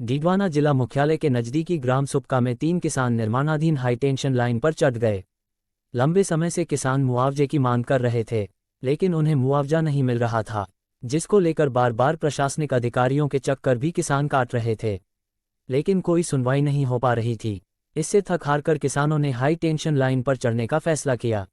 डीडवाना जिला मुख्यालय के नजदीकी ग्राम सुपका में 3 किसान निर्माणाधीन हाईटेंशन लाइन पर चढ़ गए। लंबे समय से किसान मुआवजे की मांग कर रहे थे, लेकिन उन्हें मुआवजा नहीं मिल रहा था, जिसको लेकर बार बार प्रशासनिक अधिकारियों के चक्कर भी किसान काट रहे थे, लेकिन कोई सुनवाई नहीं हो पा रही थी। इससे थक हार कर किसानों ने हाई टेंशन लाइन पर चढ़ने का फैसला किया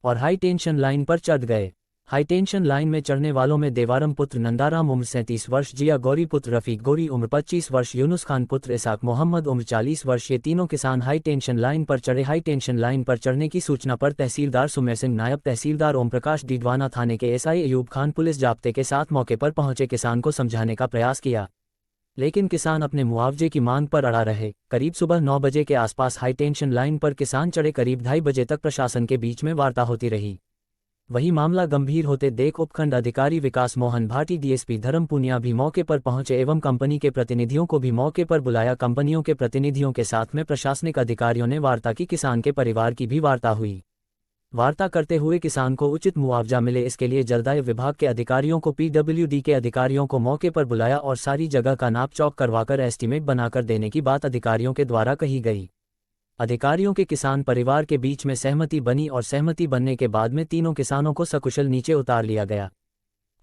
और हाई टेंशन लाइन पर चढ़ गए। हाई टेंशन लाइन में चढ़ने वालों में देवारम पुत्र नंदाराम उम्र 37 वर्ष, जिया गौरी पुत्र रफीक गौरी उम्र 25 वर्ष, यूनुस खान पुत्र इसाक मोहम्मद उम्र 40 वर्ष, ये तीनों किसान हाई टेंशन लाइन पर चढ़े। हाई टेंशन लाइन पर चढ़ने की सूचना पर तहसीलदार सुमेर सिंह, नायब तहसीलदार ओम प्रकाश, डीडवाना थाने के एसआई अयूब खान पुलिस जाब्ते के साथ मौके पर पहुंचे किसान को समझाने का प्रयास किया, लेकिन किसान अपने मुआवजे की मांग पर अड़ा रहे। करीब सुबह 9 बजे के आसपास हाई टेंशन लाइन पर किसान चढ़े। करीब 2:30 बजे तक प्रशासन के बीच में वार्ता होती रही। वही मामला गंभीर होते देख उपखंड अधिकारी विकास मोहन भाटी, डीएसपी धर्म पुनिया भी मौके पर पहुंचे एवं कंपनी के प्रतिनिधियों को भी मौके पर बुलाया। कंपनियों के प्रतिनिधियों के साथ में प्रशासनिक अधिकारियों ने वार्ता की। किसान के परिवार की भी वार्ता हुई। वार्ता करते हुए किसान को उचित मुआवजा मिले, इसके लिए जलदाय विभाग के अधिकारियों को, पीडब्ल्यूडी के अधिकारियों को मौके पर बुलाया और सारी जगह का नाप चौक करवाकर एस्टीमेट बनाकर देने की बात अधिकारियों के द्वारा कही गई। अधिकारियों के किसान परिवार के बीच में सहमति बनी और सहमति बनने के बाद में तीनों किसानों को सकुशल नीचे उतार लिया गया।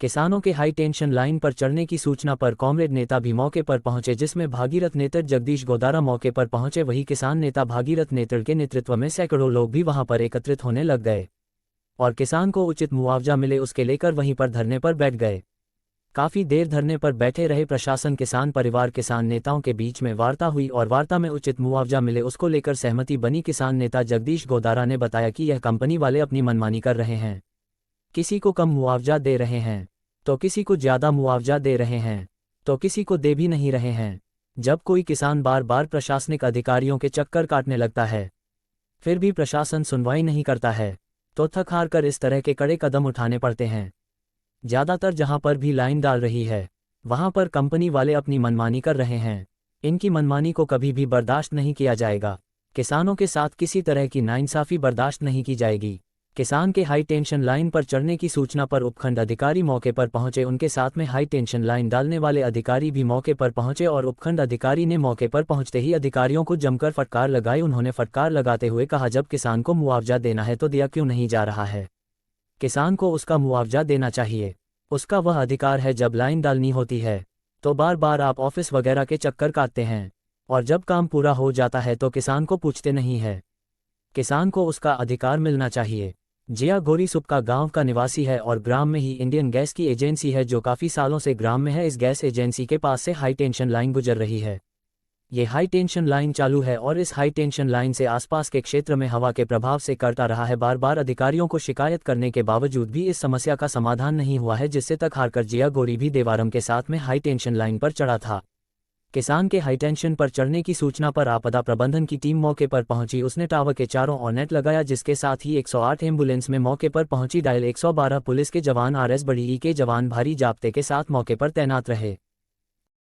किसानों के हाई टेंशन लाइन पर चढ़ने की सूचना पर कॉमरेड नेता भी मौके पर पहुंचे, जिसमें भागीरथ नेत्र जगदीश गोदारा मौके पर पहुंचे। वही किसान नेता भागीरथ नेत्र के नेतृत्व में सैकड़ों लोग भी वहां पर एकत्रित होने लग गए और किसान को उचित मुआवजा मिले उसके लेकर वहीं पर धरने पर बैठ गए। काफी देर धरने पर बैठे रहे प्रशासन, किसान परिवार, किसान नेताओं के बीच में वार्ता हुई और वार्ता में उचित मुआवजा मिले उसको लेकर सहमति बनी। किसान नेता जगदीश गोदारा ने बताया कि यह कंपनी वाले अपनी मनमानी कर रहे हैं, किसी को कम मुआवजा दे रहे हैं तो किसी को ज्यादा मुआवजा दे रहे हैं तो किसी को दे भी नहीं रहे हैं। जब कोई किसान बार बार प्रशासनिक अधिकारियों के चक्कर काटने लगता है, फिर भी प्रशासन सुनवाई नहीं करता है, तो थक हार कर इस तरह के कड़े कदम उठाने पड़ते हैं। ज्यादातर जहां पर भी लाइन डाल रही है, वहां पर कंपनी वाले अपनी मनमानी कर रहे हैं। इनकी मनमानी को कभी भी बर्दाश्त नहीं किया जाएगा। किसानों के साथ किसी तरह की नाइंसाफी बर्दाश्त नहीं की जाएगी। किसान के हाई टेंशन लाइन पर चढ़ने की सूचना पर उपखंड अधिकारी मौके पर पहुंचे, उनके साथ में हाई टेंशन लाइन डालने वाले अधिकारी भी मौके पर पहुंचे और उपखंड अधिकारी ने मौके पर पहुंचते ही अधिकारियों को जमकर फटकार लगाई। उन्होंने फटकार लगाते हुए कहा, जब किसान को मुआवजा देना है तो दिया क्यों नहीं जा रहा है? किसान को उसका मुआवजा देना चाहिए, उसका वह अधिकार है। जब लाइन डालनी होती है तो बार बार आप ऑफिस वगैरह के चक्कर काटते हैं और जब काम पूरा हो जाता है तो किसान को पूछते नहीं है। किसान को उसका अधिकार मिलना चाहिए। जिया गौरी सुपका गांव का निवासी है और ग्राम में ही इंडियन गैस की एजेंसी है जो काफ़ी सालों से ग्राम में है। इस गैस एजेंसी के पास से हाई टेंशन लाइन गुजर रही है। ये हाई टेंशन लाइन चालू है और इस हाई टेंशन लाइन से आसपास के क्षेत्र में हवा के प्रभाव से करता रहा है। बार बार अधिकारियों को शिकायत करने के बावजूद भी इस समस्या का समाधान नहीं हुआ है, जिससे तक हारकर जिया गौरी भी देवारम के साथ में हाई टेंशन लाइन पर चढ़ा था। किसान के हाई टेंशन पर चढ़ने की सूचना पर आपदा प्रबंधन की टीम मौके पर पहुंची। उसने टावर के चारों ओर नेट लगाया, जिसके साथ ही 108 एम्बुलेंस में मौके पर पहुंची। डायल 112 पुलिस के जवान, RS बड़ी के जवान भारी जाब्ते के साथ मौके पर तैनात रहे।